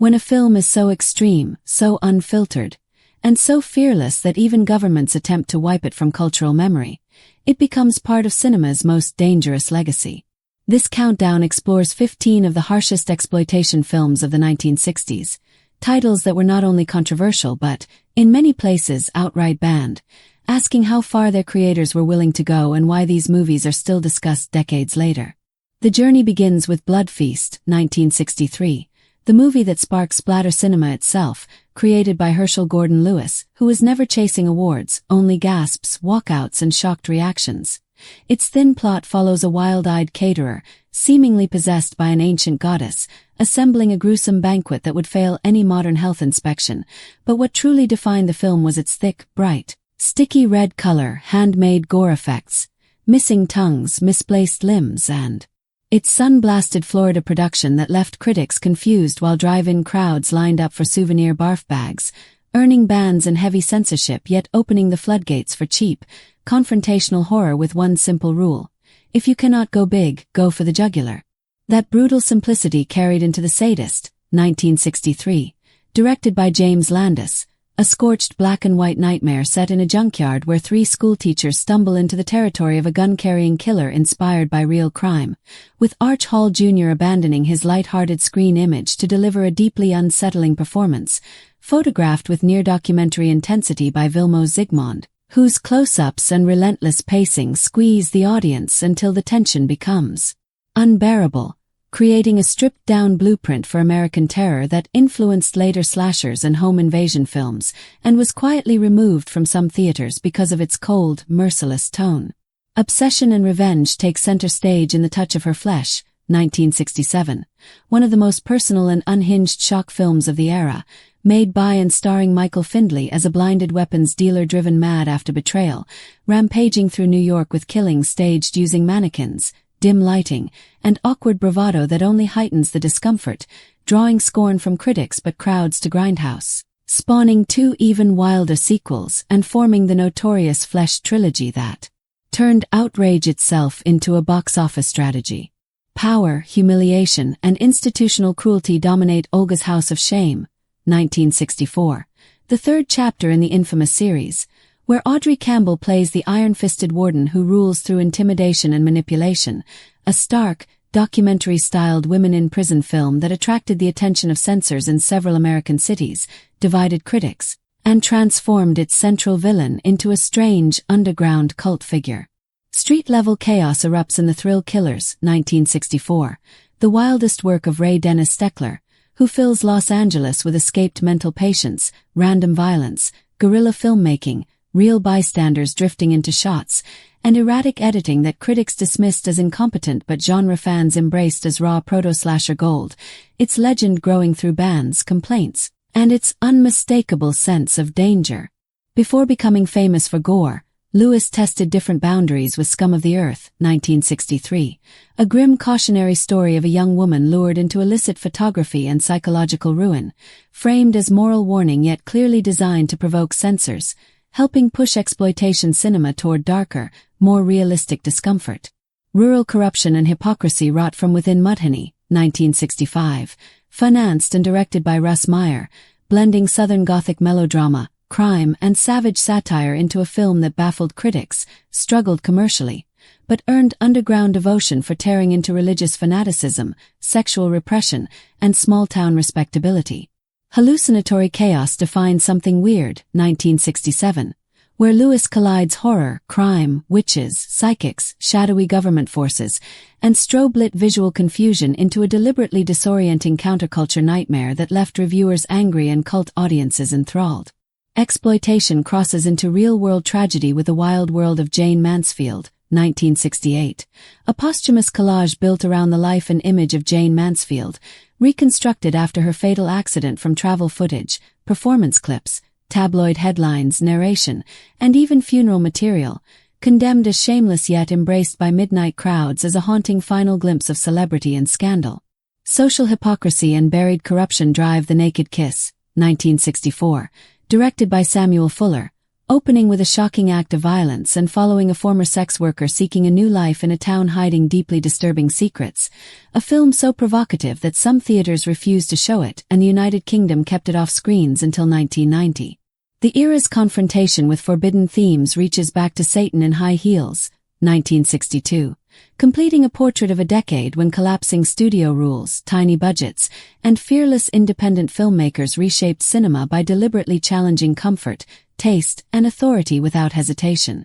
When a film is so extreme, so unfiltered, and so fearless that even governments attempt to wipe it from cultural memory, it becomes part of cinema's most dangerous legacy. This countdown explores 15 of the harshest exploitation films of the 1960s, titles that were not only controversial but, in many places, outright banned, asking how far their creators were willing to go and why these movies are still discussed decades later. The journey begins with Blood Feast, 1963, the movie that sparked splatter cinema itself, created by Herschel Gordon Lewis, who was never chasing awards, only gasps, walkouts, and shocked reactions. Its thin plot follows a wild-eyed caterer, seemingly possessed by an ancient goddess, assembling a gruesome banquet that would fail any modern health inspection, but what truly defined the film was its thick, bright, sticky red color, handmade gore effects, missing tongues, misplaced limbs, and its sun-blasted Florida production that left critics confused while drive-in crowds lined up for souvenir barf bags, earning bans and heavy censorship yet opening the floodgates for cheap, confrontational horror with one simple rule: if you cannot go big, go for the jugular. That brutal simplicity carried into The Sadist, 1963, directed by James Landis, a scorched black-and-white nightmare set in a junkyard where three schoolteachers stumble into the territory of a gun-carrying killer inspired by real crime, with Arch Hall Jr. abandoning his light-hearted screen image to deliver a deeply unsettling performance, photographed with near-documentary intensity by Vilmos Zsigmond, whose close-ups and relentless pacing squeeze the audience until the tension becomes unbearable, creating a stripped-down blueprint for American terror that influenced later slashers and home invasion films, and was quietly removed from some theaters because of its cold, merciless tone. Obsession and Revenge takes center stage in The Touch of Her Flesh, 1967, one of the most personal and unhinged shock films of the era, made by and starring Michael Findlay as a blinded weapons dealer driven mad after betrayal, rampaging through New York with killings staged using mannequins, dim lighting, and awkward bravado that only heightens the discomfort, drawing scorn from critics but crowds to Grindhouse, spawning two even wilder sequels and forming the notorious Flesh trilogy that turned outrage itself into a box office strategy. Power, humiliation, and institutional cruelty dominate Olga's House of Shame, 1964, the third chapter in the infamous series, where Audrey Campbell plays the iron-fisted warden who rules through intimidation and manipulation, a stark, documentary-styled women-in-prison film that attracted the attention of censors in several American cities, divided critics, and transformed its central villain into a strange, underground cult figure. Street-level chaos erupts in The Thrill Killers, 1964, the wildest work of Ray Dennis Steckler, who fills Los Angeles with escaped mental patients, random violence, guerrilla filmmaking, real bystanders drifting into shots, and erratic editing that critics dismissed as incompetent but genre fans embraced as raw proto-slasher gold, its legend growing through bans, complaints, and its unmistakable sense of danger. Before becoming famous for gore, Lewis tested different boundaries with Scum of the Earth, 1963, a grim cautionary story of a young woman lured into illicit photography and psychological ruin, framed as moral warning yet clearly designed to provoke censors, helping push exploitation cinema toward darker, more realistic discomfort. Rural Corruption and Hypocrisy Wrought from Within Mudhoney, 1965, financed and directed by Russ Meyer, blending Southern Gothic melodrama, crime, and savage satire into a film that baffled critics, struggled commercially, but earned underground devotion for tearing into religious fanaticism, sexual repression, and small-town respectability. Hallucinatory Chaos Defined Something Weird, 1967, where Lewis collides horror, crime, witches, psychics, shadowy government forces, and strobe-lit visual confusion into a deliberately disorienting counterculture nightmare that left reviewers angry and cult audiences enthralled. Exploitation crosses into real-world tragedy with The Wild World of Jane Mansfield, 1968, a posthumous collage built around the life and image of Jane Mansfield, reconstructed after her fatal accident from travel footage, performance clips, tabloid headlines, narration, and even funeral material, condemned as shameless yet embraced by midnight crowds as a haunting final glimpse of celebrity and scandal. Social Hypocrisy and Buried Corruption Drive The Naked Kiss, 1964, directed by Samuel Fuller, Opening with a shocking act of violence and following a former sex worker seeking a new life in a town hiding deeply disturbing secrets, a film so provocative that some theaters refused to show it and the United Kingdom kept it off screens until 1990. The era's confrontation with forbidden themes reaches back to Satan in High Heels, 1962, completing a portrait of a decade when collapsing studio rules, tiny budgets, and fearless independent filmmakers reshaped cinema by deliberately challenging comfort, taste, and authority without hesitation.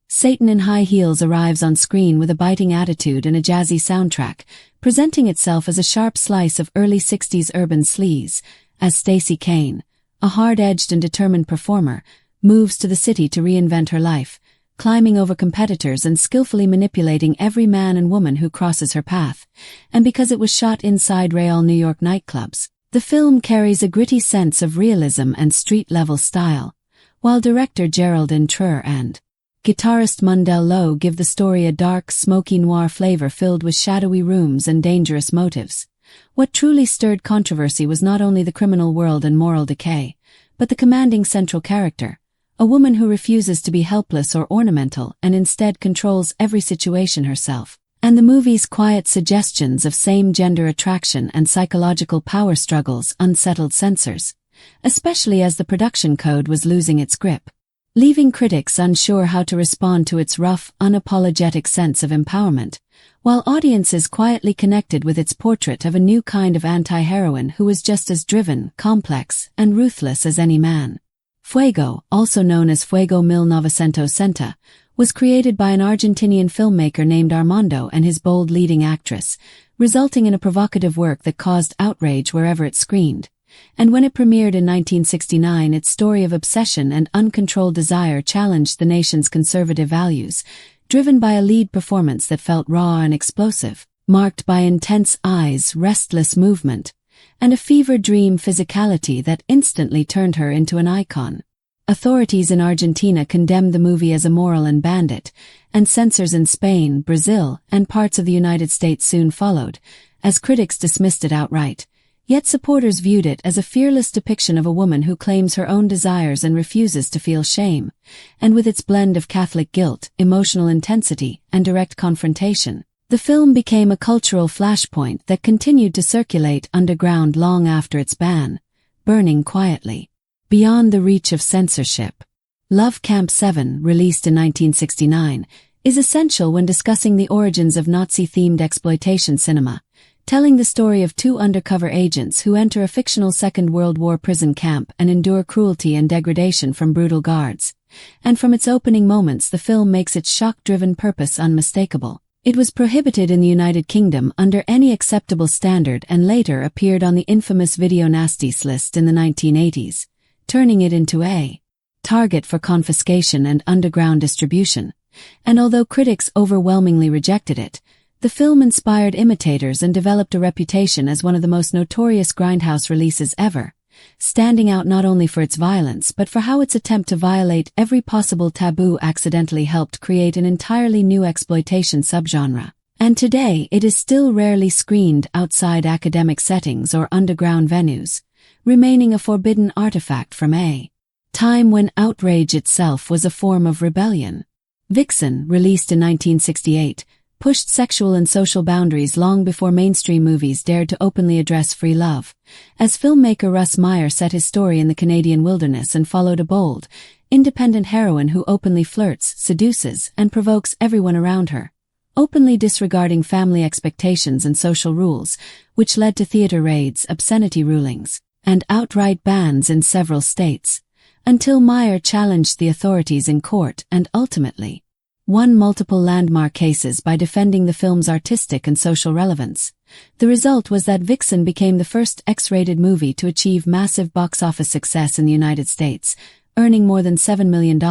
Satan in High Heels arrives on screen with a biting attitude and a jazzy soundtrack, presenting itself as a sharp slice of early 60s urban sleaze, as Stacey Kane, a hard-edged and determined performer, moves to the city to reinvent her life, climbing over competitors and skillfully manipulating every man and woman who crosses her path. And because it was shot inside real New York nightclubs, the film carries a gritty sense of realism and street-level style, while director Geraldine Treur and guitarist Mundell Lowe give the story a dark, smoky noir flavor filled with shadowy rooms and dangerous motives. What truly stirred controversy was not only the criminal world and moral decay, but the commanding central character, a woman who refuses to be helpless or ornamental and instead controls every situation herself, and the movie's quiet suggestions of same-gender attraction and psychological power struggles unsettled censors, especially as the production code was losing its grip, leaving critics unsure how to respond to its rough, unapologetic sense of empowerment, while audiences quietly connected with its portrait of a new kind of anti-heroine who was just as driven, complex, and ruthless as any man. Fuego, also known as Fuego 1960, was created by an Argentinian filmmaker named Armando and his bold leading actress, resulting in a provocative work that caused outrage wherever it screened. And when it premiered in 1969, its story of obsession and uncontrolled desire challenged the nation's conservative values, driven by a lead performance that felt raw and explosive, marked by intense eyes, restless movement, and a fever-dream physicality that instantly turned her into an icon. Authorities in Argentina condemned the movie as immoral and banned it, and censors in Spain, Brazil, and parts of the United States soon followed, as critics dismissed it outright. Yet supporters viewed it as a fearless depiction of a woman who claims her own desires and refuses to feel shame, and with its blend of Catholic guilt, emotional intensity, and direct confrontation, the film became a cultural flashpoint that continued to circulate underground long after its ban, burning quietly, beyond the reach of censorship. Love Camp 7, released in 1969, is essential when discussing the origins of Nazi-themed exploitation cinema, telling the story of two undercover agents who enter a fictional Second World War prison camp and endure cruelty and degradation from brutal guards. And from its opening moments, the film makes its shock-driven purpose unmistakable. It was prohibited in the United Kingdom under any acceptable standard and later appeared on the infamous Video Nasties list in the 1980s, turning it into a target for confiscation and underground distribution. And although critics overwhelmingly rejected it, the film inspired imitators and developed a reputation as one of the most notorious Grindhouse releases ever, standing out not only for its violence but for how its attempt to violate every possible taboo accidentally helped create an entirely new exploitation subgenre. And today it is still rarely screened outside academic settings or underground venues, remaining a forbidden artifact from a time when outrage itself was a form of rebellion. Vixen, released in 1968, pushed sexual and social boundaries long before mainstream movies dared to openly address free love, as filmmaker Russ Meyer set his story in the Canadian wilderness and followed a bold, independent heroine who openly flirts, seduces, and provokes everyone around her, openly disregarding family expectations and social rules, which led to theater raids, obscenity rulings, and outright bans in several states, until Meyer challenged the authorities in court and ultimately won multiple landmark cases by defending the film's artistic and social relevance. The result was that Vixen became the first X-rated movie to achieve massive box office success in the United States, earning more than $7 million,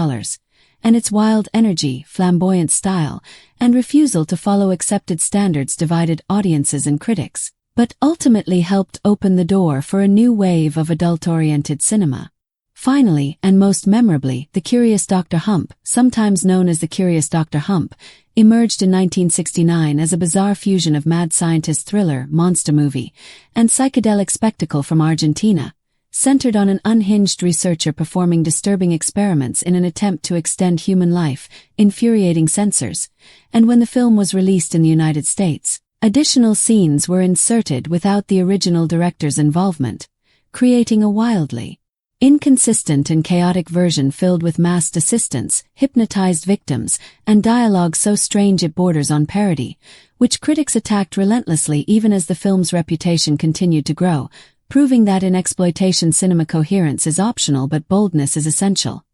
and its wild energy, flamboyant style, and refusal to follow accepted standards divided audiences and critics, but ultimately helped open the door for a new wave of adult-oriented cinema. Finally, and most memorably, The Curious Dr. Hump, sometimes known as The Curious Dr. Hump, emerged in 1969 as a bizarre fusion of mad scientist thriller, monster movie, and psychedelic spectacle from Argentina, centered on an unhinged researcher performing disturbing experiments in an attempt to extend human life, infuriating censors, and when the film was released in the United States, additional scenes were inserted without the original director's involvement, creating a wildly inconsistent and chaotic version filled with masked assistants, hypnotized victims, and dialogue so strange it borders on parody, which critics attacked relentlessly even as the film's reputation continued to grow, proving that in exploitation cinema coherence is optional but boldness is essential.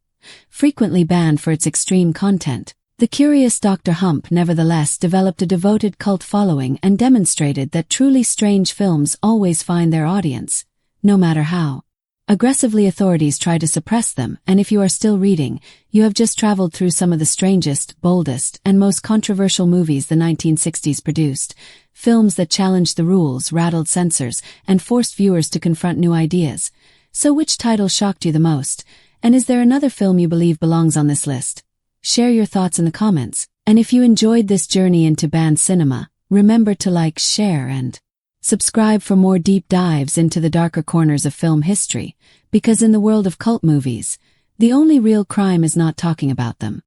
Frequently banned for its extreme content, the curious Dr. Hump nevertheless developed a devoted cult following and demonstrated that truly strange films always find their audience, no matter how aggressively authorities try to suppress them, and if you are still reading, you have just traveled through some of the strangest, boldest, and most controversial movies the 1960s produced, films that challenged the rules, rattled censors, and forced viewers to confront new ideas. So which title shocked you the most, and is there another film you believe belongs on this list? Share your thoughts in the comments, and if you enjoyed this journey into banned cinema, remember to like, share, and subscribe for more deep dives into the darker corners of film history, because in the world of cult movies, the only real crime is not talking about them.